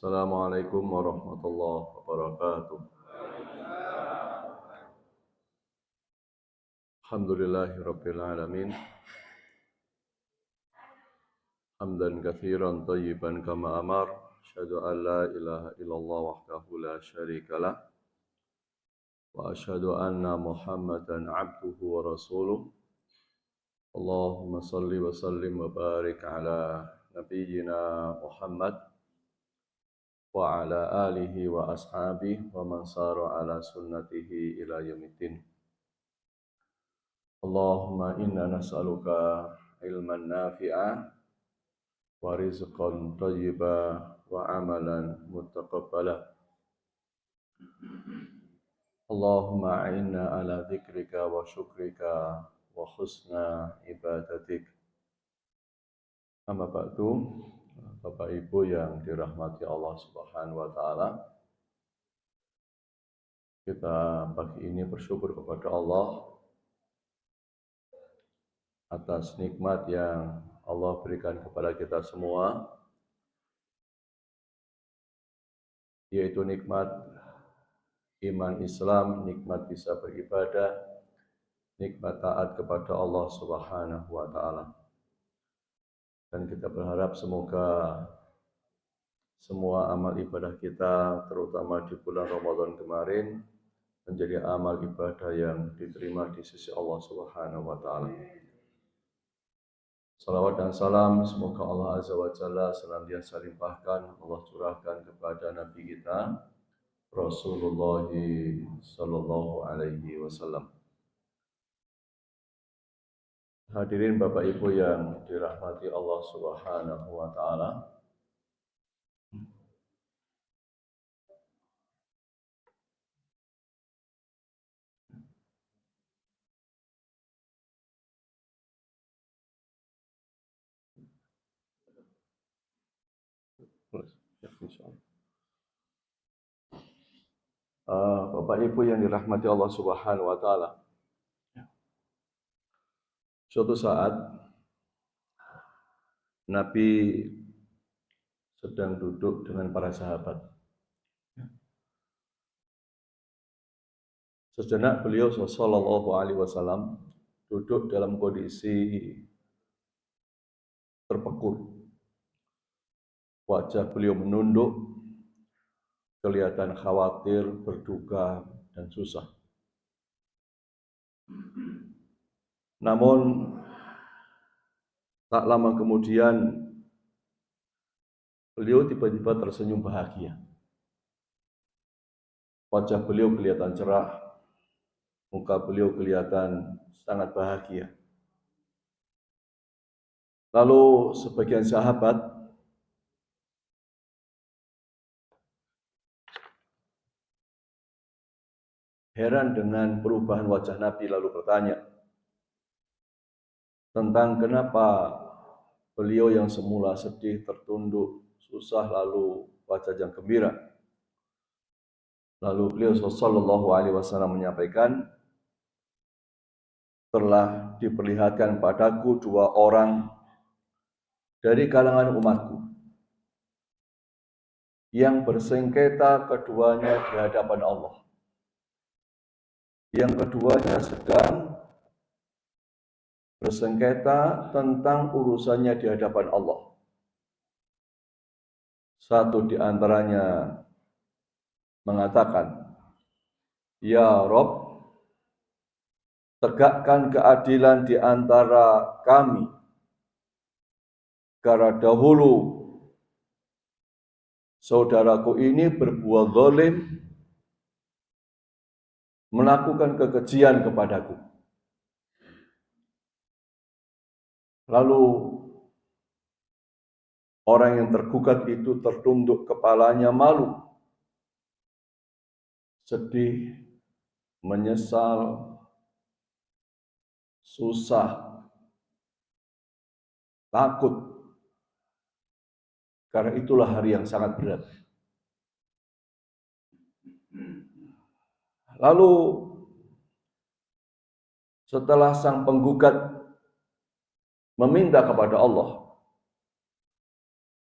Assalamualaikum warahmatullahi wabarakatuh. Alhamdulillahirabbil alamin. Hamdan katsiran thayyiban kama amar. Asyhadu an la ilaha illallah wahdahu la syarikalah wa asyhadu anna Muhammadan abduhu wa rasuluh. Allahumma salli wa sallim wa barik ala nabiyyina Muhammad wa ala alihi wa ashabihi wa man sara ala sunnatihi ila yaumiddin. Allahumma inna nas'aluka ilman nafi'a wa rizqan thayyiba wa amalan muttaqabbala. Allahumma a'inna ala dzikrika wa syukrika wa husna ibadatik. Amma ba'du, Bapak Ibu yang dirahmati Allah Subhanahu wa taala. Kita pagi ini bersyukur kepada Allah atas nikmat yang Allah berikan kepada kita semua, yaitu nikmat iman Islam, nikmat bisa beribadah, nikmat taat kepada Allah Subhanahu wa taala. Dan kita berharap semoga semua amal ibadah kita, terutama di bulan Ramadan kemarin, menjadi amal ibadah yang diterima di sisi Allah Subhanahu wa taala. Salawat dan salam semoga Allah Azza wa Jalla senantiasa limpahkan, Allah curahkan kepada Nabi kita Rasulullah sallallahu alaihi wasallam. Hadirin Bapak Ibu yang dirahmati Allah Subhanahu wa taala. Bapak Ibu yang dirahmati Allah Subhanahu wa taala. Suatu saat Nabi sedang duduk dengan para sahabat. Sejenak beliau sallallahu alaihi wasallam duduk dalam kondisi terpekur. Wajah beliau menunduk, kelihatan khawatir, berduka, dan susah. Namun, tak lama kemudian, beliau tiba-tiba tersenyum bahagia. Wajah beliau kelihatan cerah, muka beliau kelihatan sangat bahagia. Lalu sebagian sahabat heran dengan perubahan wajah Nabi, lalu bertanya tentang kenapa beliau yang semula sedih, tertunduk, susah, lalu wajahnya gembira. Lalu beliau sallallahu alaihi wasallam menyampaikan, telah diperlihatkan padaku dua orang dari kalangan umatku yang bersengketa keduanya di hadapan Allah. Yang keduanya sedang bersengketa tentang urusannya di hadapan Allah. Satu di antaranya mengatakan, "Ya Rabb, tegakkan keadilan di antara kami. Karena dahulu saudaraku ini berbuat zalim, melakukan kekejian kepadaku." Lalu orang yang tergugat itu tertunduk kepalanya malu, sedih, menyesal, susah, takut. Karena itulah hari yang sangat berat. Lalu setelah sang penggugat meminta kepada Allah,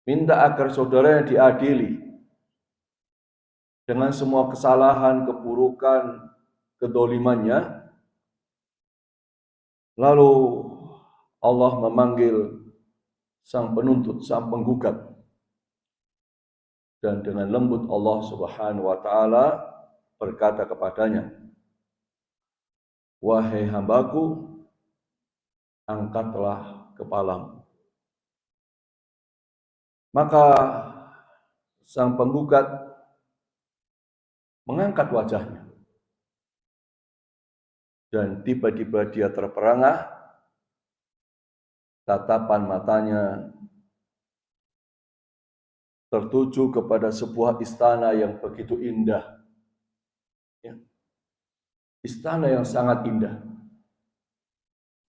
minta agar saudaranya diadili, dengan semua kesalahan, keburukan, kedolimannya. Lalu Allah memanggil sang penuntut, sang penggugat. Dan dengan lembut Allah Subhanahu wa taala berkata kepadanya, "Wahai hambaku, angkatlah kepalamu." Maka sang penggugat mengangkat wajahnya. Dan tiba-tiba dia terperangah, tatapan matanya tertuju kepada sebuah istana yang begitu indah. Ya. Istana yang sangat indah.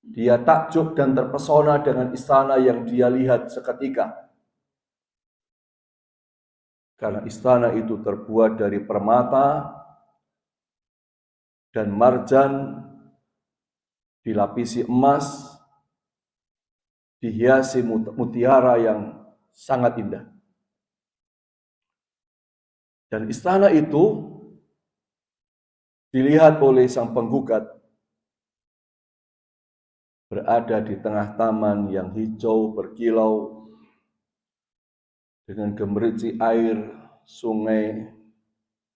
Dia takjub dan terpesona dengan istana yang dia lihat seketika. Karena istana itu terbuat dari permata dan marjan, dilapisi emas, dihiasi mutiara yang sangat indah. Dan istana itu dilihat oleh sang penggugat berada di tengah taman yang hijau berkilau dengan gemericik air sungai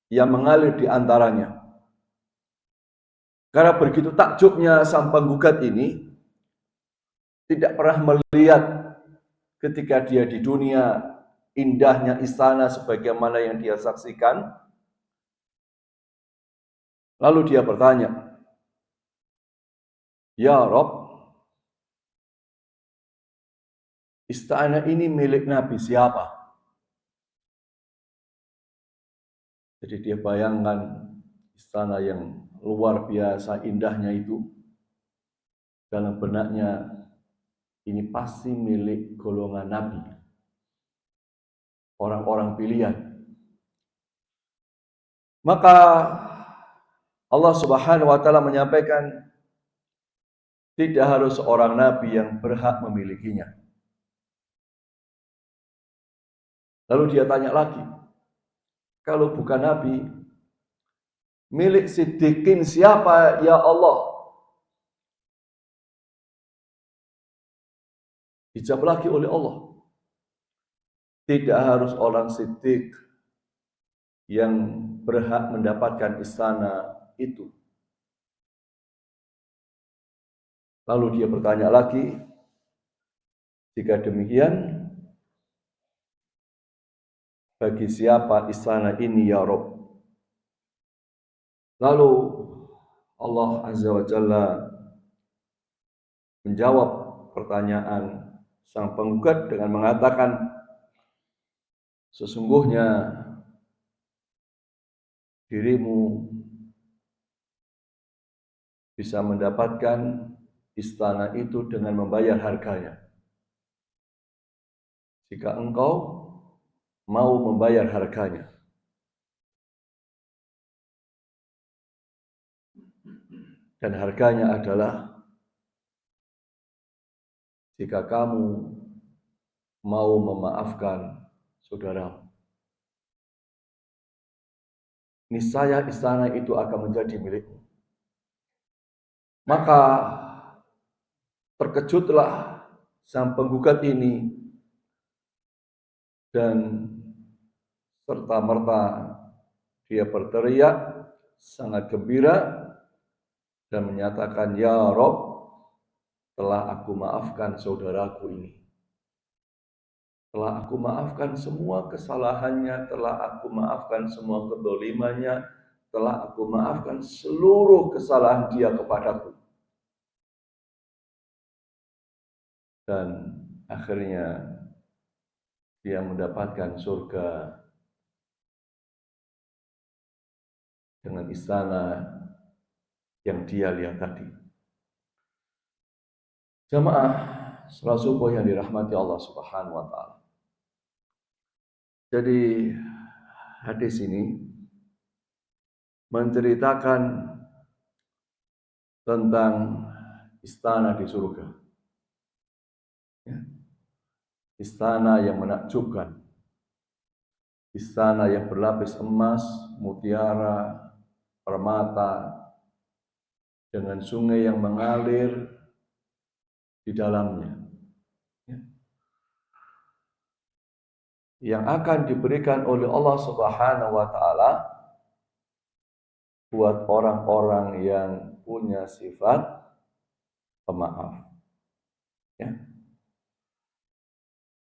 yang mengalir di antaranya. Karena begitu takjubnya sang penggugat ini, tidak pernah melihat ketika dia di dunia indahnya istana sebagaimana yang dia saksikan. Lalu dia bertanya, "Ya Rob, istana ini milik Nabi siapa?" Jadi dia bayangkan istana yang luar biasa indahnya itu. Dalam benaknya, ini pasti milik golongan Nabi, orang-orang pilihan. Maka Allah Subhanahu wa taala menyampaikan, tidak harus seorang nabi yang berhak memilikinya. Lalu dia tanya lagi, kalau bukan nabi, milik Siddiqin siapa ya Allah? Dijawab lagi oleh Allah, tidak harus orang Siddiq yang berhak mendapatkan istana itu. Lalu dia bertanya lagi, jika demikian, bagi siapa istana ini ya Rob? Lalu Allah Azza wa Jalla menjawab pertanyaan sang penggugat dengan mengatakan, sesungguhnya dirimu bisa mendapatkan istana itu dengan membayar harganya. Jika engkau mau membayar harganya. Dan harganya adalah jika kamu mau memaafkan saudaramu. Niscaya istana itu akan menjadi milikmu. Maka terkejutlah sang penggugat ini dan serta-merta dia berteriak sangat gembira dan menyatakan, "Ya Rob, telah aku maafkan saudaraku ini. Telah aku maafkan semua kesalahannya, telah aku maafkan semua kedolimannya, telah aku maafkan seluruh kesalahan dia kepadaku." Dan akhirnya dia mendapatkan surga dengan istana yang dia lihat tadi. Jamaah salat subuh yang dirahmati Allah Subhanahu wa taala. Jadi hadis ini menceritakan tentang istana di surga. Ya. Istana yang menakjubkan. istana yang berlapis emas, mutiara, permata, dengan sungai yang mengalir di dalamnya, yang akan diberikan oleh Allah Subhanahu wa Ta'ala buat orang-orang yang punya sifat pemaaf. Ya.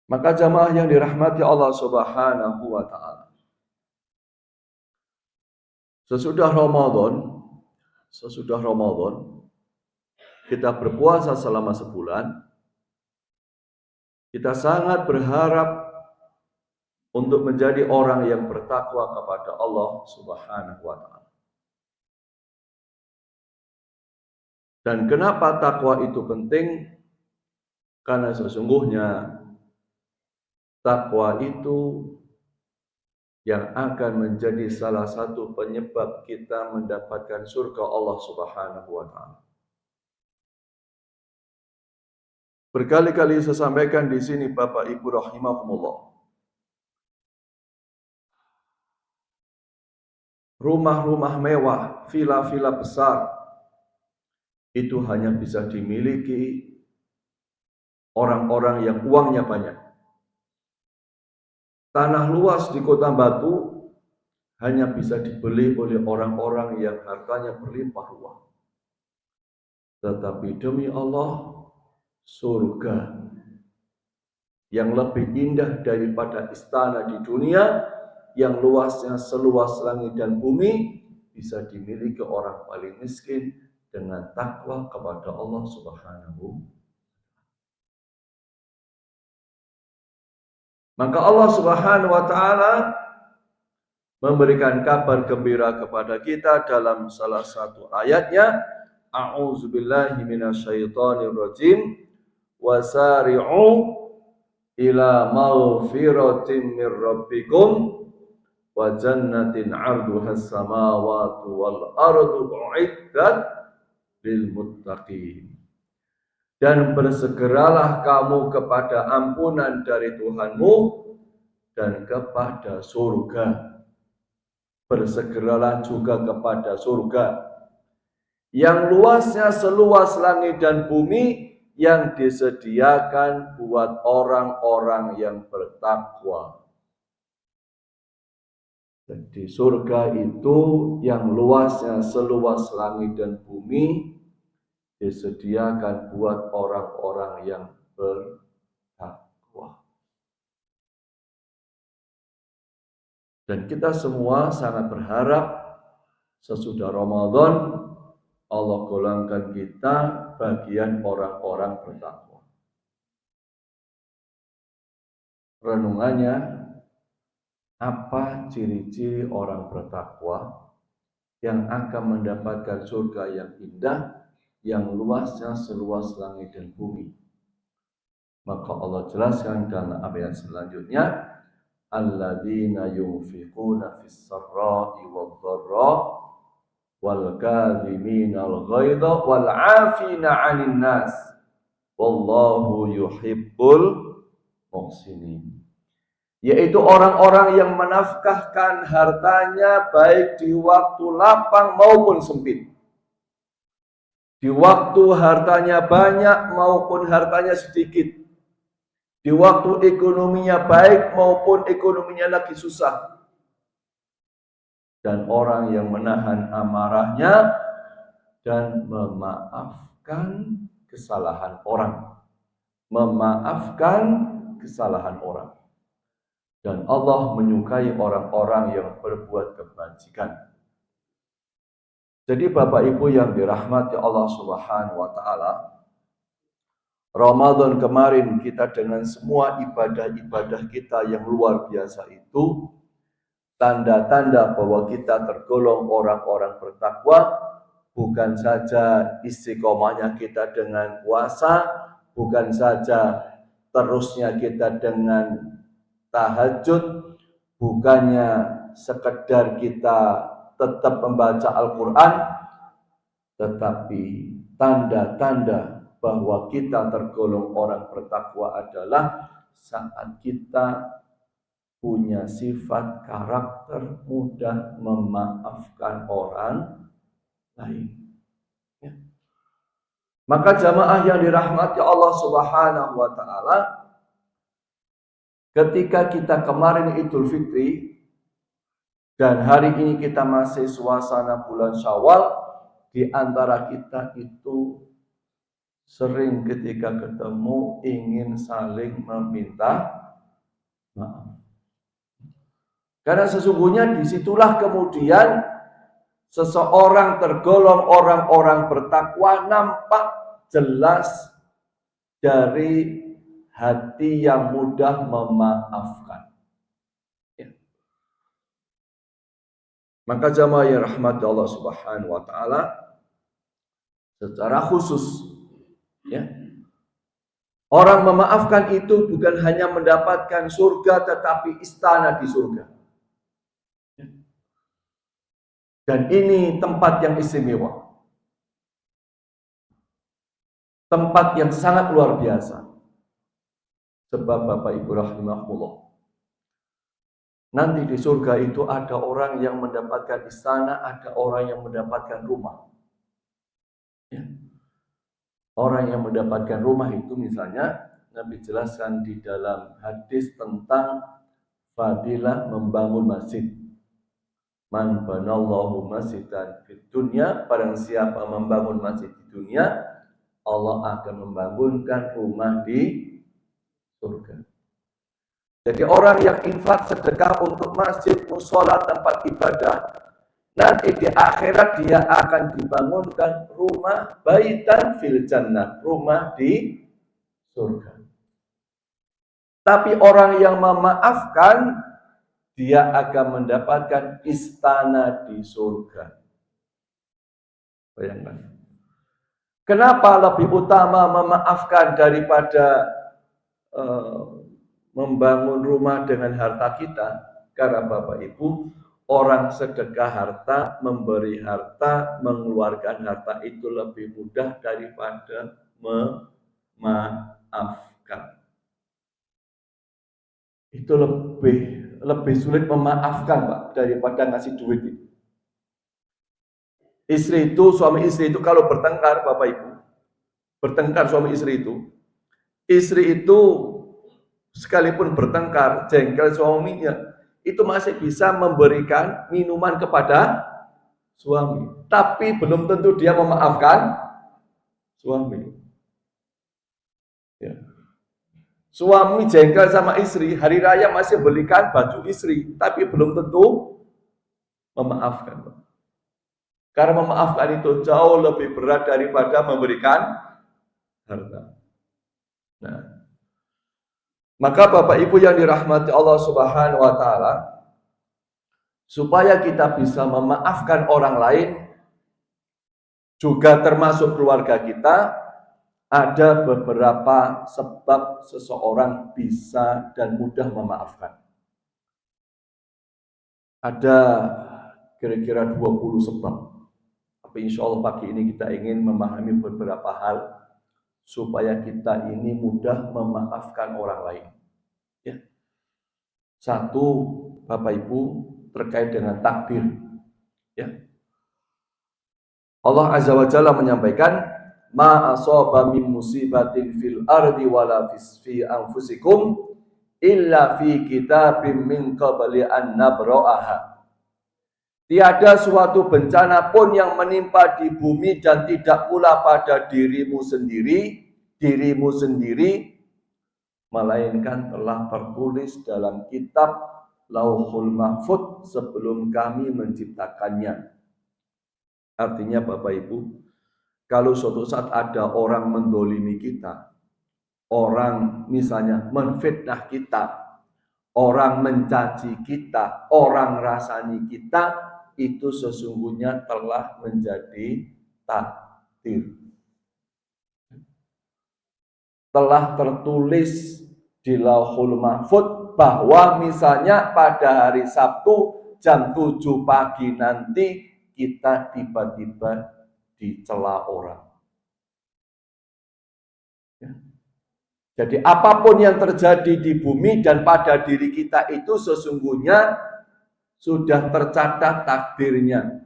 Maka jamaah yang dirahmati Allah Subhanahu wa Ta'ala, sesudah Ramadan, kita berpuasa selama sebulan, kita sangat berharap untuk menjadi orang yang bertakwa kepada Allah Subhanahu wa Ta'ala. Dan kenapa takwa itu penting? Karena sesungguhnya takwa itu yang akan menjadi salah satu penyebab kita mendapatkan surga Allah Subhanahu wa Ta'ala. Berkali-kali saya sampaikan di sini, Bapak Ibu rahimakumullah, rumah-rumah mewah, villa-villa besar, itu hanya bisa dimiliki orang-orang yang uangnya banyak. Tanah luas di Kota Batu hanya bisa dibeli oleh orang-orang yang hartanya berlimpah ruah. Tetapi demi Allah, surga yang lebih indah daripada istana di dunia, yang luasnya seluas langit dan bumi, bisa dimiliki orang paling miskin dengan takwa kepada Allah Subhanahu. Maka Allah Subhanahu wa Ta'ala memberikan kabar gembira kepada kita dalam salah satu ayatnya, a'udzubillahi minasyaitonirrajim, wasari'u ila maghfiratin mir rabbikum wa jannatin 'arduhas samawati wal ardu u'iddat lil muttaqin. Dan bersegeralah kamu kepada ampunan dari Tuhanmu dan kepada surga. Bersegeralah juga kepada surga yang luasnya seluas langit dan bumi, yang disediakan buat orang-orang yang bertakwa. Jadi surga itu yang luasnya seluas langit dan bumi disediakan buat orang-orang yang bertakwa. Dan kita semua sangat berharap sesudah Ramadan Allah golongkan kita bagian orang-orang bertakwa. Renungannya, apa ciri-ciri orang bertakwa yang akan mendapatkan surga yang indah, yang luasnya seluas langit dan bumi? Maka Allah jelaskan dalam ayat selanjutnya, alladzina yunfiquna fis sarra'i wad dharra wal kadhiminal ghaidha wal 'afina 'anil nas wallahu yuhibbul muhsinin. Yaitu orang-orang yang menafkahkan hartanya baik di waktu lapang maupun sempit. Di waktu hartanya banyak maupun hartanya sedikit. Di waktu ekonominya baik maupun ekonominya lagi susah. Dan orang yang menahan amarahnya dan memaafkan kesalahan orang. Memaafkan kesalahan orang. Dan Allah menyukai orang-orang yang berbuat kebajikan. Jadi Bapak Ibu yang dirahmati Allah Subhanahu wa Ta'ala, Ramadan kemarin kita dengan semua ibadah-ibadah kita yang luar biasa itu, tanda-tanda bahwa kita tergolong orang-orang bertakwa, bukan saja istiqomahnya kita dengan puasa, bukan saja terusnya kita dengan tahajud, bukannya sekedar kita tetap membaca Al-Quran, tetapi tanda-tanda bahwa kita tergolong orang bertakwa adalah saat kita punya sifat karakter mudah memaafkan orang lain. Ya. Maka jamaah yang dirahmati Allah Subhanahu wa taala, ketika kita kemarin Idul Fitri dan hari ini kita masih suasana bulan Syawal, di antara kita itu sering ketika ketemu ingin saling meminta maaf. Karena sesungguhnya disitulah kemudian seseorang tergolong orang-orang bertakwa nampak jelas dari hati yang mudah memaafkan. Ya. Maka jamaah yang rahmati Allah Subhanahu wa taala, secara khusus ya, orang memaafkan itu bukan hanya mendapatkan surga tetapi istana di surga. Dan ini tempat yang istimewa. Tempat yang sangat luar biasa. Sebab Bapak Ibu rahimahullah, nanti di surga itu ada orang yang mendapatkan istana, ada orang yang mendapatkan rumah. Ya. Orang yang mendapatkan rumah itu misalnya Nabi jelaskan di dalam hadis tentang fadilah membangun masjid. Man banallahu masjidan fid dunya, barang siapa membangun masjid di dunia, Allah akan membangunkan rumah di surga. Jadi orang yang infak sedekah untuk masjid, mushola, tempat ibadah, nanti di akhirat dia akan dibangunkan rumah baitan fil jannah, rumah di surga. Tapi orang yang memaafkan, dia akan mendapatkan istana di surga. Bayangkan. Kenapa lebih utama memaafkan daripada membangun rumah dengan harta kita? Karena Bapak Ibu, orang sedekah harta, memberi harta, mengeluarkan harta itu lebih mudah daripada memaafkan. Itu lebih sulit memaafkan, Pak, daripada ngasih duit itu. Istri itu, suami istri itu kalau bertengkar, Bapak Ibu, bertengkar suami istri itu sekalipun bertengkar, jengkel suaminya, itu masih bisa memberikan minuman kepada suami. Tapi belum tentu dia memaafkan suami. Ya. Suami jengkel sama istri, hari raya masih belikan baju istri, tapi belum tentu memaafkan. Karena memaafkan itu jauh lebih berat daripada memberikan harta. Nah, maka Bapak Ibu yang dirahmati Allah Subhanahu wa taala, supaya kita bisa memaafkan orang lain, juga termasuk keluarga kita, ada beberapa sebab seseorang bisa dan mudah memaafkan. Ada kira-kira 20 sebab. Tapi insya Allah pagi ini kita ingin memahami beberapa hal supaya kita ini mudah memaafkan orang lain. Ya. Satu, Bapak Ibu, terkait dengan takdir. Ya. Allah Azza wa Jalla menyampaikan, ma asaba min musibatin fil ardi wala fi anfusikum illa fi kitabim min qabli an nabra'aha. Tiada suatu bencana pun yang menimpa di bumi dan tidak pula pada dirimu sendiri melainkan telah tertulis dalam kitab Lauhul Mahfuz sebelum kami menciptakannya. Artinya Bapak Ibu, kalau suatu saat ada orang mendolimi kita, orang misalnya menfitnah kita, orang mencaci kita, orang rasani kita, itu sesungguhnya telah menjadi takdir. Telah tertulis di Lauhul Mahfuz bahwa misalnya pada hari Sabtu jam 7 pagi nanti kita tiba-tiba dicela orang. Ya. Jadi apapun yang terjadi di bumi dan pada diri kita itu sesungguhnya sudah tercatat takdirnya.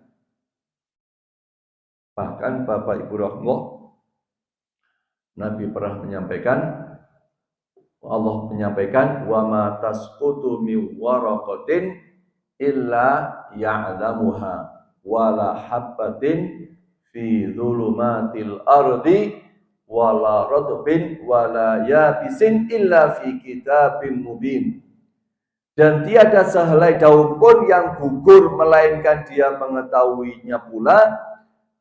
Bahkan Bapak Ibu Rahimah, Nabi pernah menyampaikan, Allah menyampaikan, wa ma tasqutu min waraqatin illa ya'lamuha wala habbatin fi dhulumatil ardi wala radbin wala yabisin illa fi kitabim mubin. Dan tiada sehelai daun pun yang gugur melainkan dia mengetahuinya pula,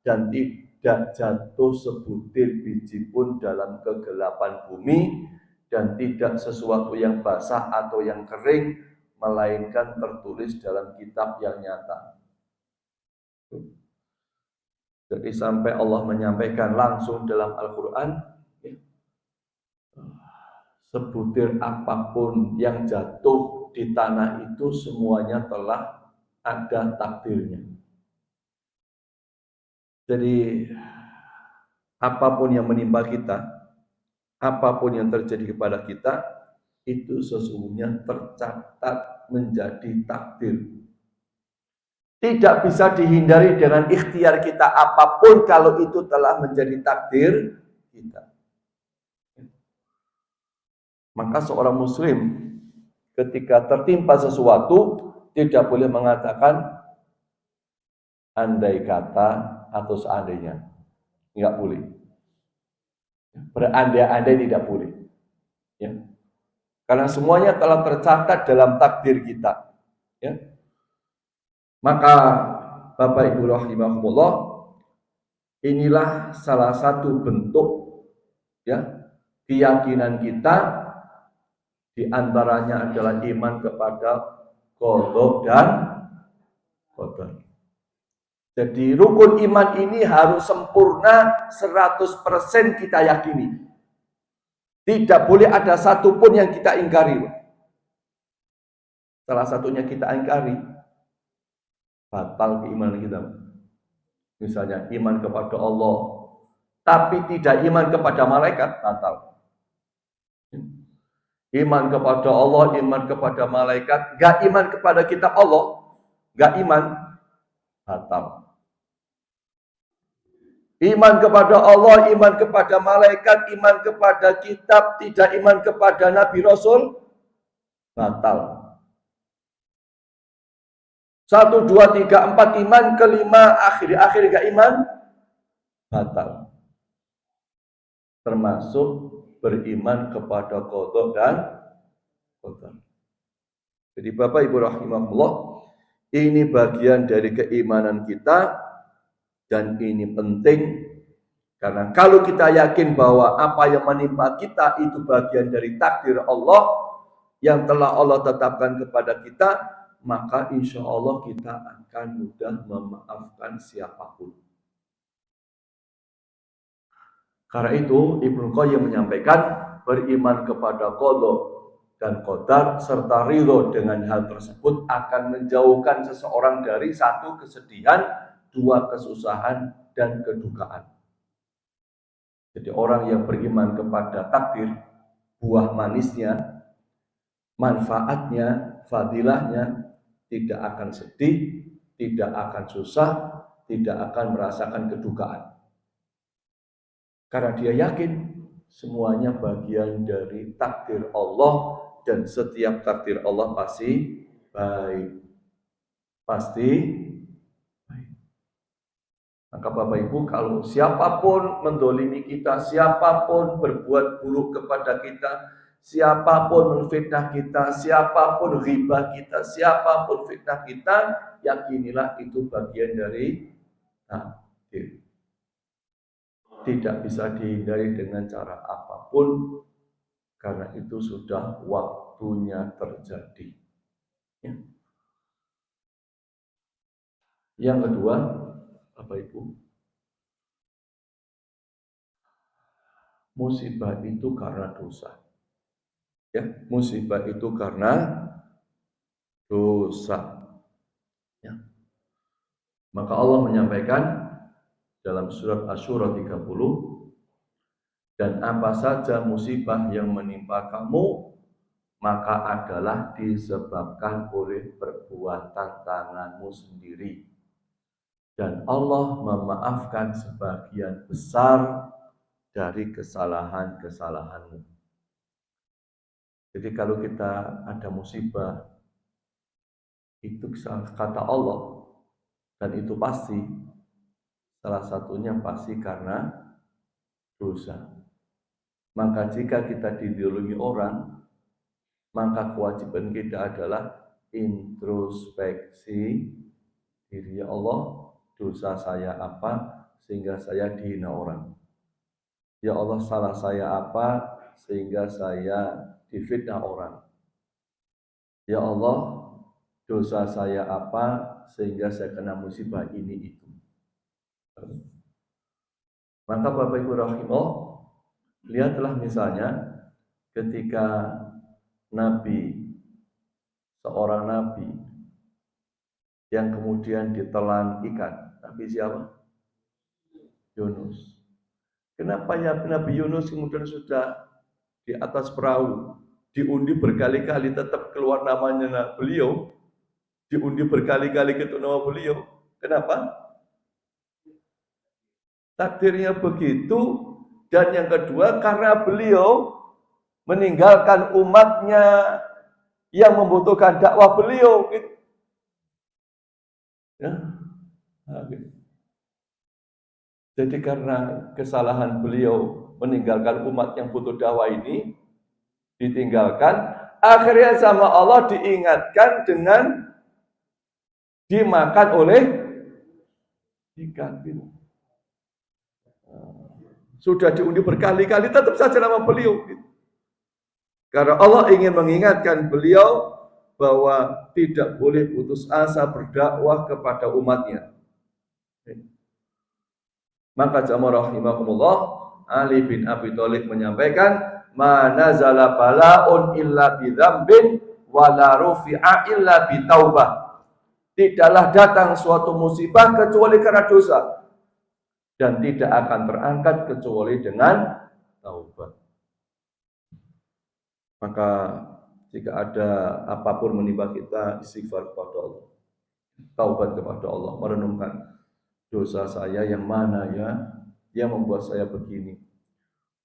dan tidak jatuh sebutir biji pun dalam kegelapan bumi, dan tidak sesuatu yang basah atau yang kering melainkan tertulis dalam kitab yang nyata. Jadi sampai Allah menyampaikan langsung dalam Al-Quran, sebutir apapun yang jatuh di tanah itu semuanya telah ada takdirnya. Jadi apapun yang menimpa kita, apapun yang terjadi kepada kita, itu sesungguhnya tercatat menjadi takdir. Tidak bisa dihindari dengan ikhtiar kita apapun kalau itu telah menjadi takdir kita. Maka seorang muslim ketika tertimpa sesuatu tidak boleh mengatakan andai kata atau seandainya. Enggak boleh. Berandai-andai tidak boleh. Ya. Karena semuanya telah tercatat dalam takdir kita. Ya. Maka Bapak Ibu rahimahullah, inilah salah satu bentuk ya keyakinan kita, di antaranya adalah iman kepada qada dan qadar. Jadi rukun iman ini harus sempurna 100% kita yakini. Tidak boleh ada satupun yang kita ingkari. Salah satunya kita ingkari, batal keimanan kita. Misalnya iman kepada Allah, tapi tidak iman kepada malaikat, batal. Iman kepada Allah, iman kepada malaikat, gak iman kepada kitab Allah, gak iman, batal. Iman kepada Allah, iman kepada malaikat, iman kepada kitab, tidak iman kepada Nabi Rasul, batal. 1, 2, 3, 4 iman, kelima akhir gak iman, batal. Termasuk beriman kepada qada dan qadar. Jadi Bapak Ibu rahimahullah, ini bagian dari keimanan kita, dan ini penting karena kalau kita yakin bahwa apa yang menimpa kita itu bagian dari takdir Allah yang telah Allah tetapkan kepada kita, maka insya Allah kita akan mudah memaafkan siapapun. Karena itu Ibnu Qayyim menyampaikan, beriman kepada qada dan qadar serta ridho dengan hal tersebut akan menjauhkan seseorang dari 1 kesedihan, 2 kesusahan dan kedukaan. Jadi orang yang beriman kepada takdir, buah manisnya, manfaatnya, fadilahnya, tidak akan sedih, tidak akan susah, tidak akan merasakan kedukaan. Karena dia yakin semuanya bagian dari takdir Allah, dan setiap takdir Allah pasti baik. Pasti baik. Maka Bapak Ibu, kalau siapapun mendolimi kita, siapapun berbuat buruk kepada kita, siapapun menfitnah kita, siapapun ghibah kita, siapapun fitnah kita, yakinilah itu bagian dari takdir. Tidak bisa dihindari dengan cara apapun, karena itu sudah waktunya terjadi. Ya. Yang kedua, Bapak Ibu, musibah itu karena dosa. Ya, musibah itu karena dosa. Ya. Maka Allah menyampaikan dalam surat Asy-Syura 30, Dan apa saja musibah yang menimpa kamu, maka adalah disebabkan oleh perbuatan tanganmu sendiri. Dan Allah memaafkan sebagian besar dari kesalahan-kesalahanmu. Jadi kalau kita ada musibah, itu kata Allah, dan itu pasti, salah satunya pasti karena dosa. Maka jika kita didolimi orang, maka kewajiban kita adalah introspeksi diri. Ya Allah, dosa saya apa sehingga saya dihina orang? Ya Allah, salah saya apa sehingga saya difitnah orang? Ya Allah, dosa saya apa sehingga saya kena musibah ini itu? Maka Bapak Ibu rahimah, lihatlah misalnya ketika seorang nabi yang kemudian ditelan ikan. Nabi siapa? Yunus. Kenapa ya Nabi Yunus kemudian sudah di atas perahu, diundi berkali-kali tetap keluar namanya beliau, diundi berkali-kali ke nama beliau. Kenapa? Takdirnya begitu. Dan yang kedua, karena beliau meninggalkan umatnya yang membutuhkan dakwah beliau. Ya. Jadi karena kesalahan beliau meninggalkan umat yang butuh dakwah ini, ditinggalkan, akhirnya sama Allah diingatkan dengan dimakan oleh ikan. Sudah diundi berkali-kali, tetap saja nama beliau. Karena Allah ingin mengingatkan beliau bahwa tidak boleh putus asa berdakwah kepada umatnya. Maka jamaah rahimakumullah, Ali bin Abi Thalib menyampaikan, "Ma nazala bala'un illa bidzambin wa la rufi'a illa bitaubah." Tidaklah datang suatu musibah kecuali karena dosa, dan tidak akan terangkat kecuali dengan taubat. Maka jika ada apapun menimpa kita, istighfar kepada Allah, taubat kepada Allah, merenungkan dosa saya yang mana ya, yang membuat saya begini.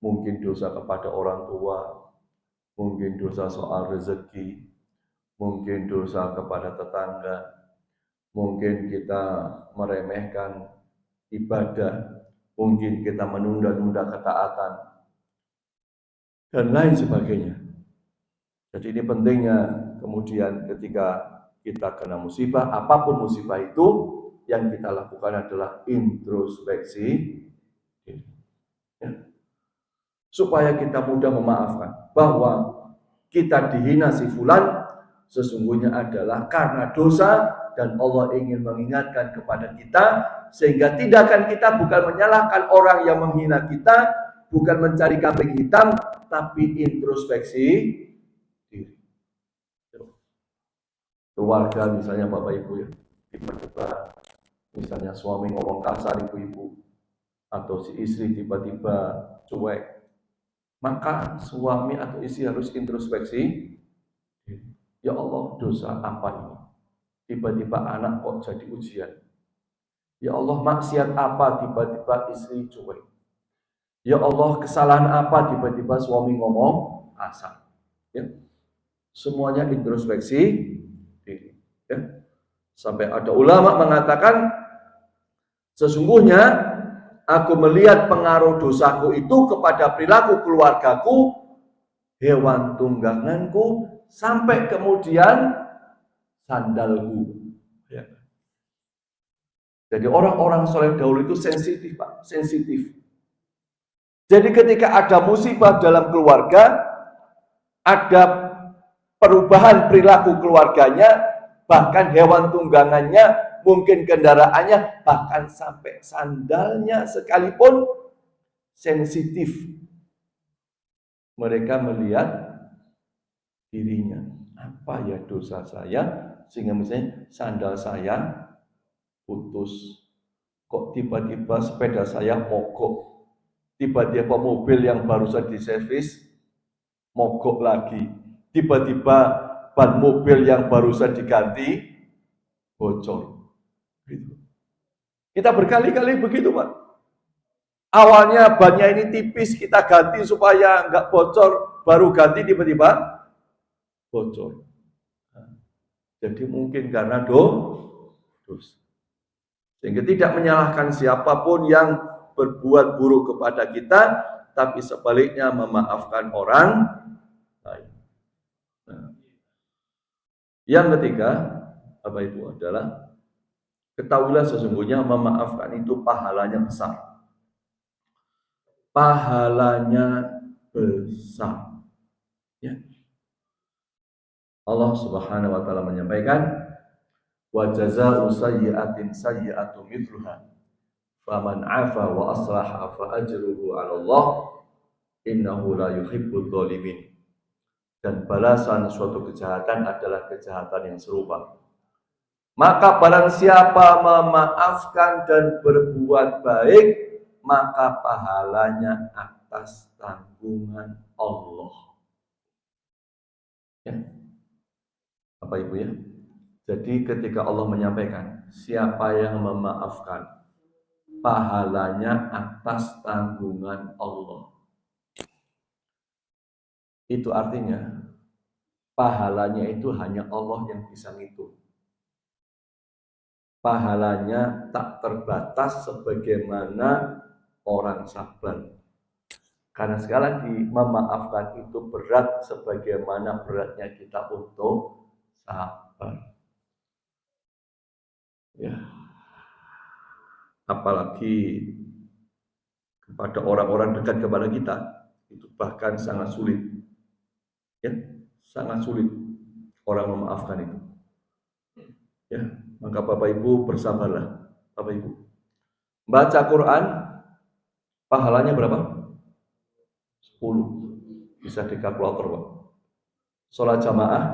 Mungkin dosa kepada orang tua, mungkin dosa soal rezeki, mungkin dosa kepada tetangga, mungkin kita meremehkan ibadah, mungkin kita menunda-nunda ketaatan, dan lain sebagainya. Jadi ini pentingnya kemudian ketika kita kena musibah, apapun musibah itu, yang kita lakukan adalah introspeksi ya. Supaya kita mudah memaafkan bahwa kita dihina si fulan sesungguhnya adalah karena dosa, dan Allah ingin mengingatkan kepada kita sehingga tindakan kita bukan menyalahkan orang yang menghina kita, bukan mencari kambing hitam, tapi introspeksi diri. Keluarga misalnya Bapak Ibu ya, tiba-tiba misalnya suami ngomong kasar ibu-ibu, atau si istri tiba-tiba cuek, maka suami atau istri harus introspeksi. Ya Allah, dosa apa ini? Tiba-tiba anak kok jadi ujian. Ya Allah, maksiat apa tiba-tiba istri cuek? Ya Allah, kesalahan apa tiba-tiba suami ngomong kasar? Ya. Semuanya introspeksi diri. Ya. Sampai ada ulama mengatakan, sesungguhnya aku melihat pengaruh dosaku itu kepada perilaku keluargaku, hewan tungganganku, sampai kemudian sandalku. Ya. Jadi orang-orang soleh dahulu itu sensitif, Pak, sensitif. Jadi ketika ada musibah dalam keluarga, ada perubahan perilaku keluarganya, bahkan hewan tunggangannya, mungkin kendaraannya, bahkan sampai sandalnya sekalipun sensitif. Mereka melihat dirinya, apa ya dosa saya sehingga misalnya sandal saya putus, kok tiba-tiba sepeda saya mogok, tiba-tiba mobil yang barusan diservis mogok lagi, tiba-tiba ban mobil yang barusan diganti bocor. Gitu. Kita berkali-kali begitu, Pak. Awalnya bannya ini tipis, kita ganti supaya nggak bocor, baru ganti tiba-tiba bocor. Jadi mungkin karena dosa. Sehingga tidak menyalahkan siapapun yang berbuat buruk kepada kita, tapi sebaliknya memaafkan orang lain. Nah, yang ketiga, Bapak Ibu, adalah ketahuilah sesungguhnya memaafkan itu pahalanya besar. Pahalanya besar. Ya. Allah Subhanahu wa taala menyampaikan, wa jazaa'u sayyi'atin sayyi'atu mithluha faman 'afa wa aslaha fa ajruhu 'ala Allah innahu la yuhibbul dhalimin. Dan balasan suatu kejahatan adalah kejahatan yang serupa. Maka barang siapa memaafkan dan berbuat baik, maka pahalanya atas tanggungan Allah. Ya. Bapak Ibu ya. Jadi ketika Allah menyampaikan, siapa yang memaafkan, pahalanya atas tanggungan Allah. Itu artinya, pahalanya itu hanya Allah yang bisa ngitung. Pahalanya tak terbatas sebagaimana orang sabar. Karena sekali lagi, memaafkan itu berat sebagaimana beratnya kita untuk sabar. Ya. Apalagi kepada orang-orang dekat kepada kita, itu bahkan sangat sulit. Ya, sangat sulit orang memaafkan itu. Ya, maka Bapak Ibu bersabarlah. Bapak Ibu, baca Quran pahalanya berapa? 10. Bisa dikalkulator, Pak. Sholat jamaah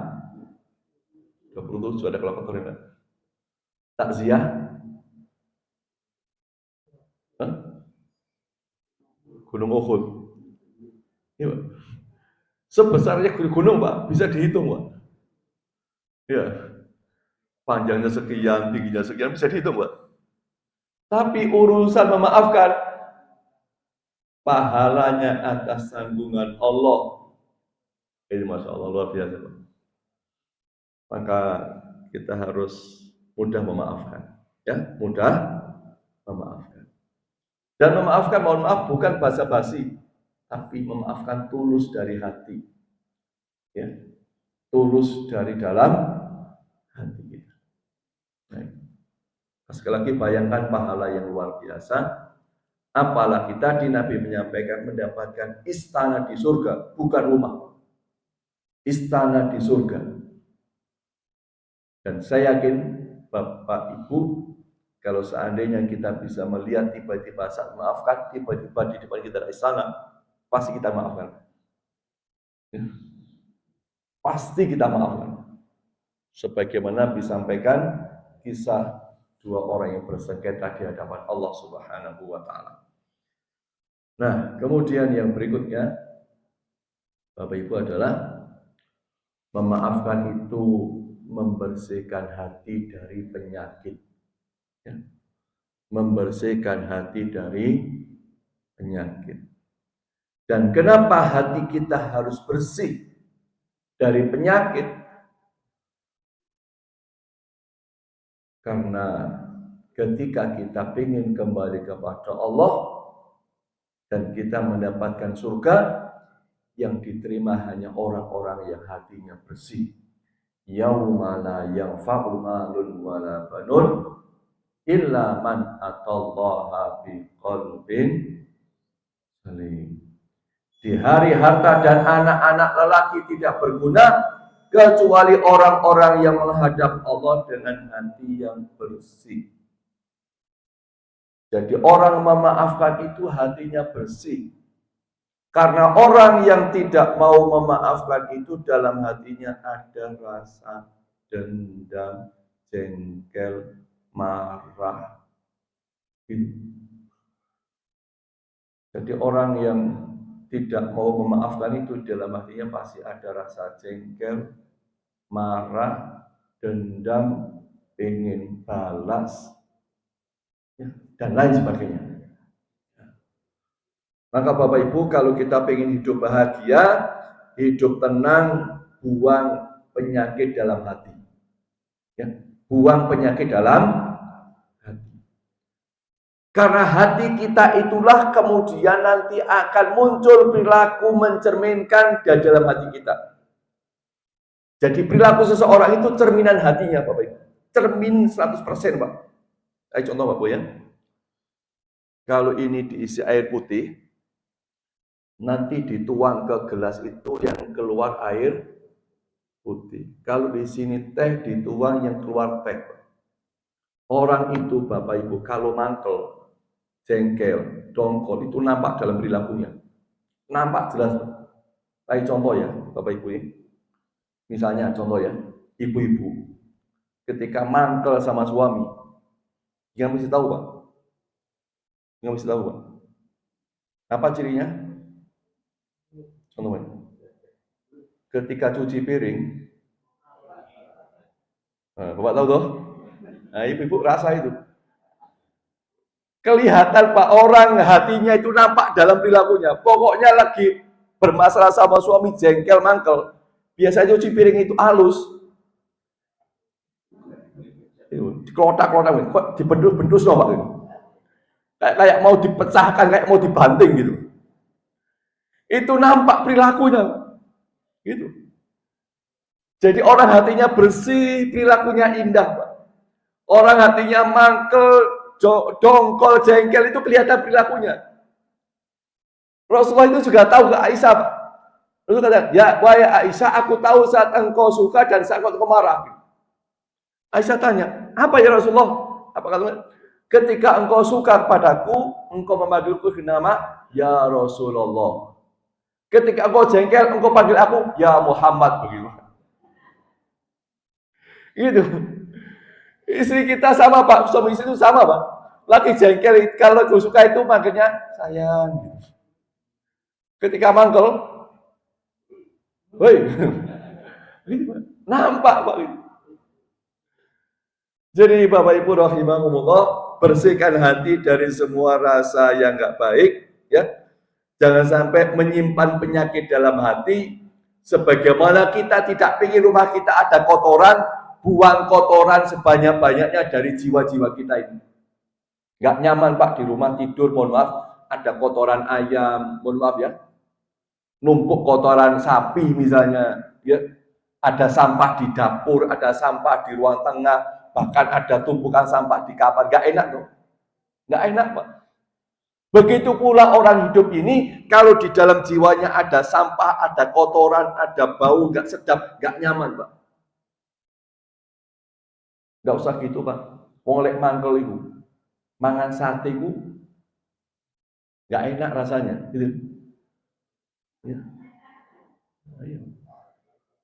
27, ada kalkulatornya. Takziah Gunung Uhud. Ya, Pak. Sebesarnya gunung, Pak, bisa dihitung, Pak. Ya, panjangnya sekian, tingginya sekian, bisa dihitung, Pak. Tapi urusan memaafkan, pahalanya atas tanggungan Allah. Ini Masya Allah, luar biasa, Pak. Maka kita harus mudah memaafkan. Ya, mudah memaafkan. Dan memaafkan, mohon maaf, bukan basa-basi, tapi memaafkan tulus dari hati. Ya, tulus dari dalam hati kita. Nah, sekali lagi bayangkan pahala yang luar biasa. Apalagi tadi Nabi menyampaikan mendapatkan istana di surga, bukan rumah. Istana di surga. Dan saya yakin Bapak Ibu, kalau seandainya kita bisa melihat tiba-tiba saat maafkan, tiba-tiba di depan kita ada istana, pasti kita maafkan. Pasti kita maafkan. Sebagaimana disampaikan kisah dua orang yang bersengketa di hadapan Allah Subhanahu wa taala. Nah, kemudian yang berikutnya Bapak Ibu adalah memaafkan itu membersihkan hati dari penyakit. Ya. Membersihkan hati dari penyakit. Dan kenapa hati kita harus bersih dari penyakit? Karena ketika kita ingin kembali kepada Allah dan kita mendapatkan surga, yang diterima hanya orang-orang yang hatinya bersih. Yauma la yanfa'u malun wala banun illa man atallaha biqalbin salim. Di hari harta dan anak-anak lelaki tidak berguna kecuali orang-orang yang menghadap Allah dengan hati yang bersih. Jadi orang memaafkan itu hatinya bersih. Karena orang yang tidak mau memaafkan itu dalam hatinya ada rasa dendam, jengkel, marah. Jadi orang yang tidak mau memaafkan itu dalam hatinya pasti ada rasa jengkel, marah, dendam, ingin balas, ya, dan lain sebagainya. Maka Bapak Ibu, kalau kita ingin hidup bahagia, hidup tenang, buang penyakit dalam hati. Ya, buang penyakit dalam hati. Karena hati kita itulah kemudian nanti akan muncul perilaku mencerminkan di dalam hati kita. Jadi perilaku seseorang itu cerminan hatinya, Bapak Ibu. Cermin 100%, Pak. Ayo contoh, Bapak Ibu ya. Kalau ini diisi air putih, nanti dituang ke gelas itu yang keluar air putih. Kalau di sini teh dituang yang keluar teh. Orang itu Bapak Ibu kalau mangkel, jengkel, dongkol itu nampak dalam perilakunya. Nampak jelas. Kayak contoh ya Bapak Ibu ini. Misalnya contoh ya, ibu-ibu ketika mangkel sama suami, yang mesti tahu Pak? Yang mesti tahu Pak? Apa cirinya? Contohnya. Ketika cuci piring, Bapak tahu toh? Nah, ibu-ibu rasa itu. Kelihatan Pak, orang hatinya itu nampak dalam perilakunya. Pokoknya lagi bermasalah sama suami, jengkel, mangkel. Biasanya cuci piring itu halus. Dikelotak-kelotak, kok dibendus-bendus loh Pak. Kayak mau dipecahkan, kayak mau dibanting gitu. Itu nampak perilakunya. Gitu. Jadi orang hatinya bersih, perilakunya indah Pak. Orang hatinya mangkel, dongkol, jengkel itu kelihatan perilakunya. Rasulullah itu juga tahu ke Aisyah, Pak. Rasulullah kata, ya wahai Aisyah, aku tahu saat engkau suka dan saat engkau marah. Aisyah tanya, apa ya Rasulullah? Apa katanya? Ketika engkau suka kepadaku, engkau memanggilku nama ya Rasulullah. Ketika engkau jengkel, engkau panggil aku ya Muhammad begitu. Gitu. Istri kita sama Pak, suami istri itu sama Pak. Lagi jengkel, kalau gue suka itu manggilnya sayang. Ketika mangkel, woi, nampak Pak. Jadi Bapak Ibu rahimahumullah, bersihkan hati dari semua rasa yang nggak baik, ya. Jangan sampai menyimpan penyakit dalam hati. Sebagaimana kita tidak ingin rumah kita ada kotoran, buang kotoran sebanyak-banyaknya dari jiwa-jiwa kita ini. Nggak nyaman Pak di rumah tidur, mohon maaf, ada kotoran ayam, mohon maaf ya, numpuk kotoran sapi misalnya, ya, ada sampah di dapur, ada sampah di ruang tengah, bahkan ada tumpukan sampah di kamar, nggak enak dong, nggak enak Pak. Begitu pula orang hidup ini, kalau di dalam jiwanya ada sampah, ada kotoran, ada bau, nggak sedap, nggak nyaman Pak. Nggak usah gitu Pak, ngolek mangkel itu, mangan sate itu, nggak enak rasanya, gitu. Ya. Ayo.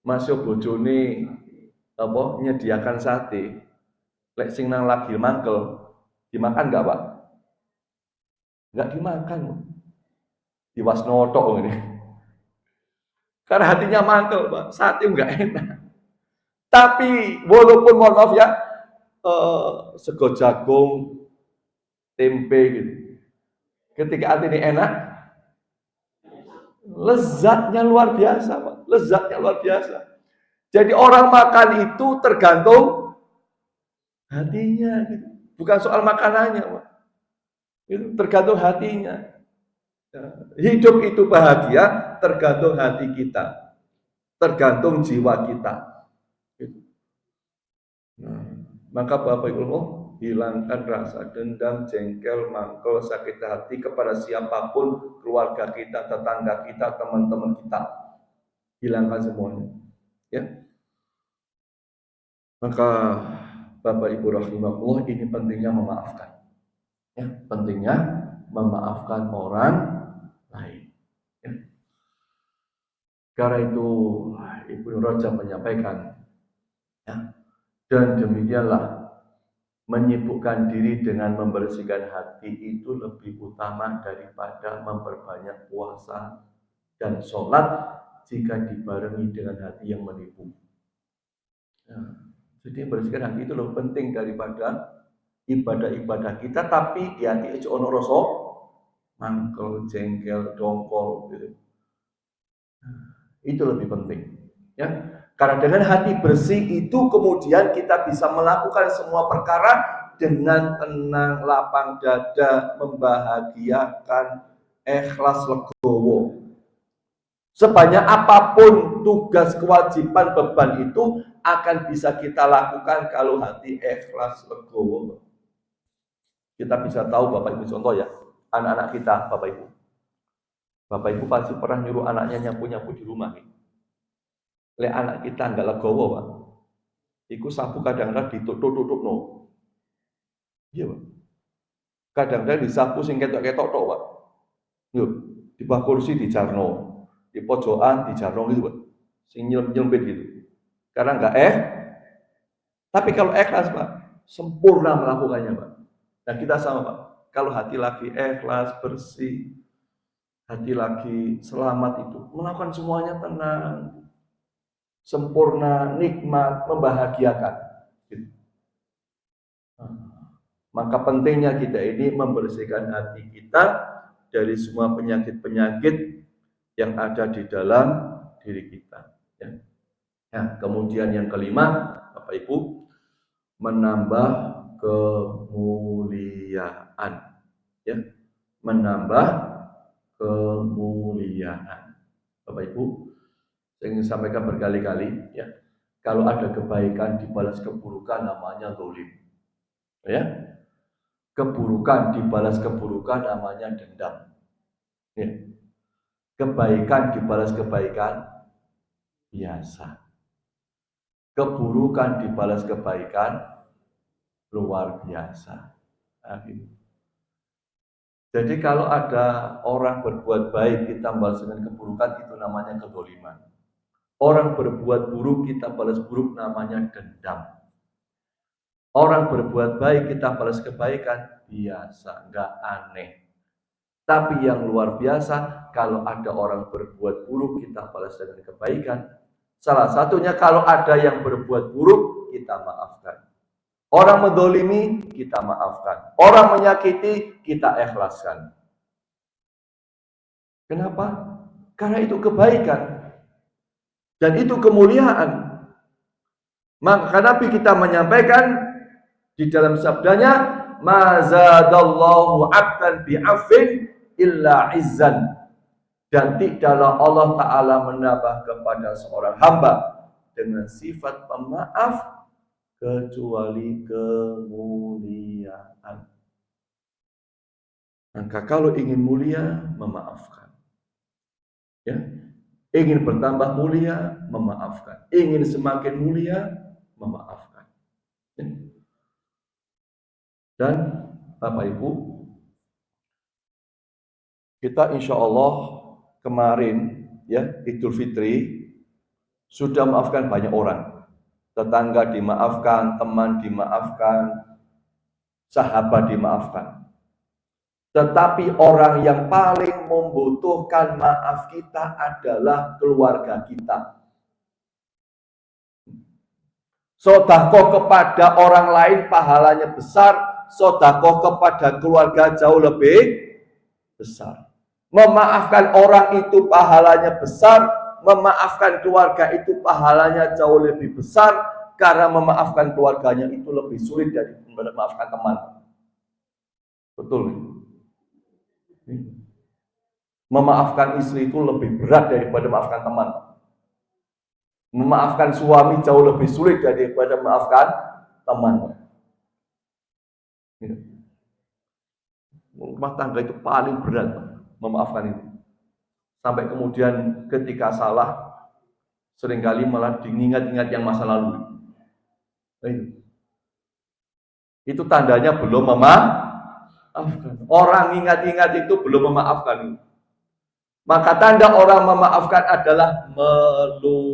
Masuk bojone apa nyediakan sate, lek sing nang lagi mangkel, dimakan nggak Pak? Nggak dimakan, diwasno tok ini. Karena hatinya mangkel Pak, sate nggak enak. Tapi walaupun mohon maaf ya, sego jagung, tempe gitu. Ketika hati ini enak, lezatnya luar biasa, Pak. Lezatnya luar biasa. Jadi orang makan itu tergantung hatinya, gitu. Bukan soal makanannya, Pak. Itu tergantung hatinya. Hidup itu bahagia tergantung hati kita, tergantung jiwa kita. Nah, maka Bapak Ibu, hilangkan rasa dendam, jengkel, mangkel, sakit hati kepada siapapun, keluarga kita, tetangga kita, teman-teman kita. Hilangkan semuanya. Ya. Maka Bapak Ibu rahimahullah, ini pentingnya memaafkan. Ya, pentingnya memaafkan orang lain. Ya. Karena itu Ibnu Rajab menyampaikan, ya, dan demikianlah menyibukkan diri dengan membersihkan hati itu lebih utama daripada memperbanyak puasa dan sholat jika dibarengi dengan hati yang menipu. Jadi membersihkan hati itu lebih penting daripada ibadah-ibadah kita, tapi di hati aja ono rasa mangkel, jengkel, dongkol gitu. Itu lebih penting, ya. Karena dengan hati bersih itu kemudian kita bisa melakukan semua perkara dengan tenang, lapang dada, membahagiakan, ikhlas, legowo. Sebanyak apapun tugas, kewajiban, beban itu akan bisa kita lakukan kalau hati ikhlas, legowo. Kita bisa tahu Bapak Ibu, contoh ya, anak-anak kita, Bapak Ibu. Bapak Ibu pasti pernah nyuruh anaknya nyapu-nyapu di rumah. Lek anak kita enggak legowo, Pak. Iku sapu kadang-kadang ditutuk-tutuk no. Iya, Pak. Kadang-kadang disapu sing ketok-ketok tok, Pak. Yuk, di bawah kursi dijarno, di pojokan dijarno gitu, Pak. Sing nyelempit gitu. Karena enggak tapi kalau ikhlas, Pak, sempurna melakukannya, Pak. Nah, kita sama, Pak. Kalau hati lagi ikhlas, bersih, hati lagi selamat itu, melakukan semuanya tenang, sempurna, nikmat, membahagiakan. Maka pentingnya kita ini membersihkan hati kita dari semua penyakit-penyakit yang ada di dalam diri kita. Ya. Nah, kemudian yang kelima, Bapak Ibu, menambah kemuliaan. Ya, menambah kemuliaan. Bapak Ibu, saya ingin sampaikan berkali-kali, ya, kalau ada kebaikan dibalas keburukan namanya zalim. Ya, keburukan dibalas keburukan namanya dendam. Ya. Kebaikan dibalas kebaikan biasa. Keburukan dibalas kebaikan luar biasa. Jadi kalau ada orang berbuat baik kita balas dengan keburukan, itu namanya kezaliman. Orang berbuat buruk kita balas buruk namanya dendam. Orang berbuat baik kita balas kebaikan biasa, enggak aneh. Tapi yang luar biasa, kalau ada orang berbuat buruk kita balas dengan kebaikan. Salah satunya kalau ada yang berbuat buruk kita maafkan. Orang mendolimi kita maafkan. Orang menyakiti kita ikhlaskan. Kenapa? Karena itu kebaikan. Dan itu kemuliaan. Maka Nabi kita menyampaikan di dalam sabdanya, "Ma zadallahu 'abdan bi'afin illa 'izzan." Dan tidaklah Allah Ta'ala menambah kepada seorang hamba dengan sifat pemaaf kecuali kemuliaan. Maka kalau ingin mulia, memaafkan. Ya. Ingin bertambah mulia, memaafkan. Ingin semakin mulia, memaafkan. Dan Bapak Ibu, kita insya Allah kemarin, ya, Idul Fitri, sudah maafkan banyak orang. Tetangga dimaafkan, teman dimaafkan, sahabat dimaafkan. Tetapi orang yang paling membutuhkan maaf kita adalah keluarga kita. Sedekah kepada orang lain pahalanya besar, sedekah kepada keluarga jauh lebih besar. Memaafkan orang itu pahalanya besar, memaafkan keluarga itu pahalanya jauh lebih besar, karena memaafkan keluarganya itu lebih sulit daripada memaafkan teman. Betul. Memaafkan istri itu lebih berat daripada memaafkan teman. Memaafkan suami jauh lebih sulit daripada memaafkan teman. Rumah tangga itu paling berat memaafkan itu. Sampai kemudian ketika salah, seringkali malah diingat-ingat yang masa lalu. Itu tandanya belum memaafkan. Orang ingat-ingat itu belum memaafkan. Maka tanda orang memaafkan adalah melupakan.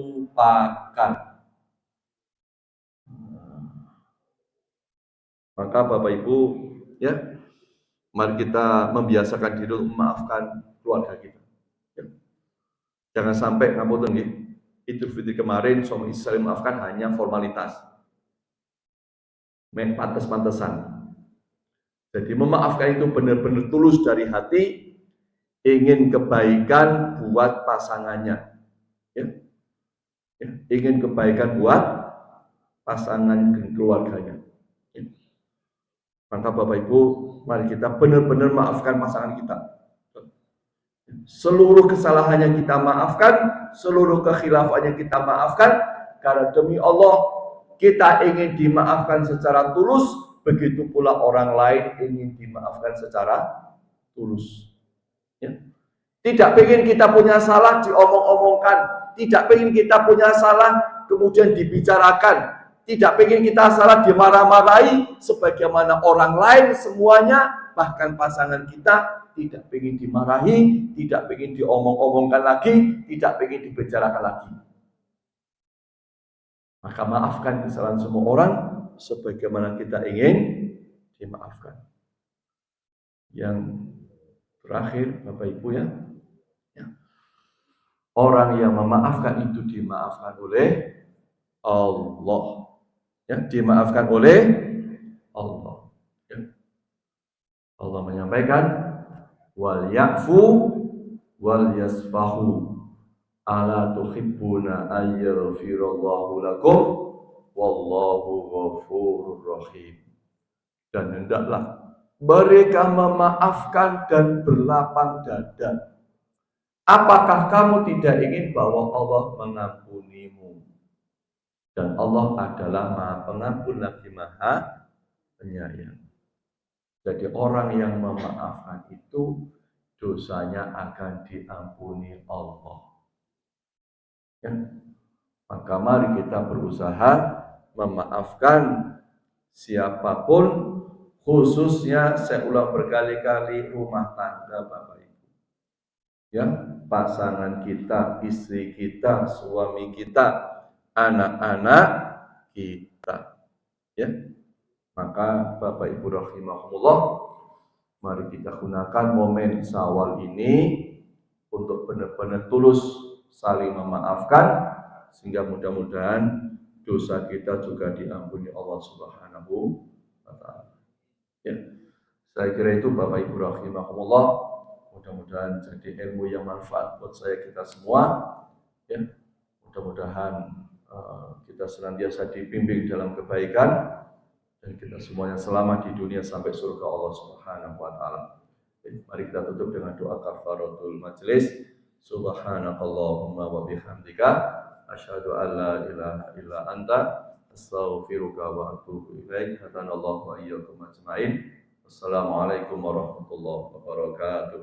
Maka Bapak Ibu, ya, mari kita membiasakan diri untuk memaafkan keluarga kita. Ya. Jangan sampai ngapunten nggih, Idul Fitri kemarin suami istri memaafkan hanya formalitas. Pantes-pantesan. Jadi memaafkan itu benar-benar tulus dari hati, ingin kebaikan buat pasangannya. Ya. Ya. Ingin kebaikan buat pasangan dan keluarganya. Ya. Maka Bapak Ibu, mari kita benar-benar maafkan pasangan kita. Seluruh kesalahannya kita maafkan, seluruh kekhilafannya kita maafkan, karena demi Allah kita ingin dimaafkan secara tulus, begitu pula orang lain ingin dimaafkan secara tulus. Ya. Tidak ingin kita punya salah diomong-omongkan, tidak ingin kita punya salah kemudian dibicarakan, tidak ingin kita salah dimarah-marahi, sebagaimana orang lain semuanya, bahkan pasangan kita tidak ingin dimarahi, tidak ingin diomong-omongkan lagi, tidak ingin dibicarakan lagi. Maka maafkan kesalahan semua orang sebagaimana kita ingin dimaafkan. Yang terakhir, Bapak Ibu ya, orang yang memaafkan itu dimaafkan oleh Allah. Ya, dimaafkan oleh Allah. Ya. Allah menyampaikan, wal ya'fu wal yasfahu ala tuhibbuna ayyghfirallahu lakum wallahu ghafurur rahim. Dan hendaklah mereka memaafkan dan berlapang dada. Apakah kamu tidak ingin bahwa Allah mengampunimu? Dan Allah adalah Maha Pengampun lagi Maha Penyayang. Jadi orang yang memaafkan itu dosanya akan diampuni Allah. Ya. Maka mari kita berusaha memaafkan siapapun, khususnya saya ulang berkali-kali rumah tangga Bapak Ibu. Ya, pasangan kita, istri kita, suami kita, anak-anak kita. Ya. Maka Bapak Ibu rahimahumullah, mari kita gunakan momen Syawal ini untuk benar-benar tulus saling memaafkan, sehingga mudah-mudahan dosa kita juga diampuni Allah Subhanahu wa taala. Ya. Saya kira itu Bapak Ibu rahimahumullah, mudah-mudahan jadi ilmu yang manfaat buat saya kita semua. Ya. Mudah-mudahan kita senantiasa dibimbing dalam kebaikan dan kita semuanya selamat di dunia sampai surga Allah Subhanahu wa taala. Mari kita tutup dengan doa kafaratul majelis. Subhanakallahumma wa bihamdika asyhadu an la ilaha illa anta astaghfiruka wa atubu ilaik. Hadanallahu wa iyyakum ajmain. Wassalamualaikum warahmatullahi wabarakatuh.